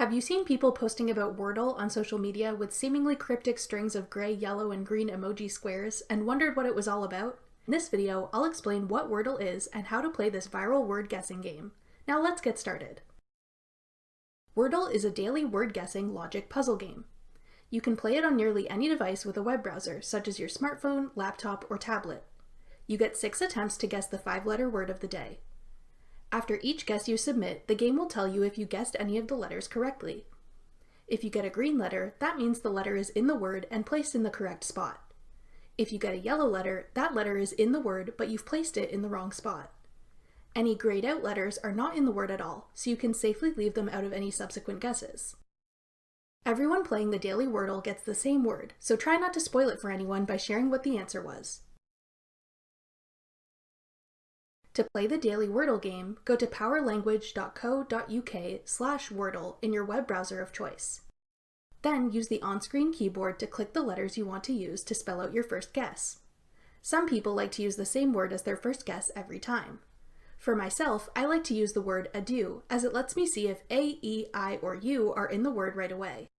Have you seen people posting about Wordle on social media with seemingly cryptic strings of gray, yellow, and green emoji squares and wondered what it was all about? In this video, I'll explain what Wordle is and how to play this viral word guessing game. Now let's get started. Wordle is a daily word guessing logic puzzle game. You can play it on nearly any device with a web browser, such as your smartphone, laptop, or tablet. You get 6 attempts to guess the 5-letter word of the day. After each guess you submit, the game will tell you if you guessed any of the letters correctly. If you get a green letter, that means the letter is in the word and placed in the correct spot. If you get a yellow letter, that letter is in the word, but you've placed it in the wrong spot. Any grayed out letters are not in the word at all, so you can safely leave them out of any subsequent guesses. Everyone playing the daily Wordle gets the same word, so try not to spoil it for anyone by sharing what the answer was. To play the daily Wordle game, go to powerlanguage.co.uk/Wordle in your web browser of choice. Then use the on-screen keyboard to click the letters you want to use to spell out your first guess. Some people like to use the same word as their first guess every time. For myself, I like to use the word adieu, as it lets me see if A, E, I, or U are in the word right away.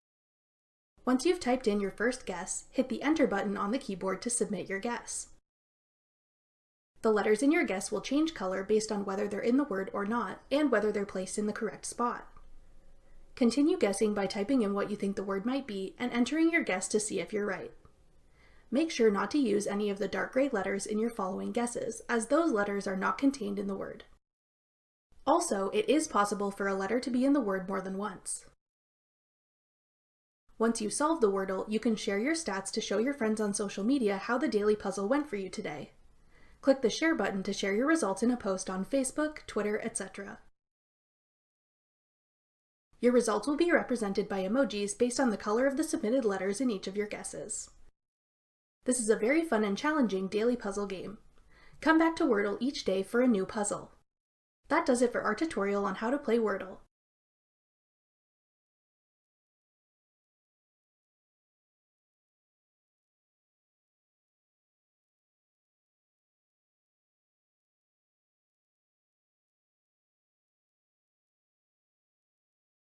Once you've typed in your first guess, hit the Enter button on the keyboard to submit your guess. The letters in your guess will change color based on whether they're in the word or not, and whether they're placed in the correct spot. Continue guessing by typing in what you think the word might be and entering your guess to see if you're right. Make sure not to use any of the dark gray letters in your following guesses, as those letters are not contained in the word. Also, it is possible for a letter to be in the word more than once. Once you solve the Wordle, you can share your stats to show your friends on social media how the daily puzzle went for you today. Click the share button to share your results in a post on Facebook, Twitter, etc. Your results will be represented by emojis based on the color of the submitted letters in each of your guesses. This is a very fun and challenging daily puzzle game. Come back to Wordle each day for a new puzzle. That does it for our tutorial on how to play Wordle.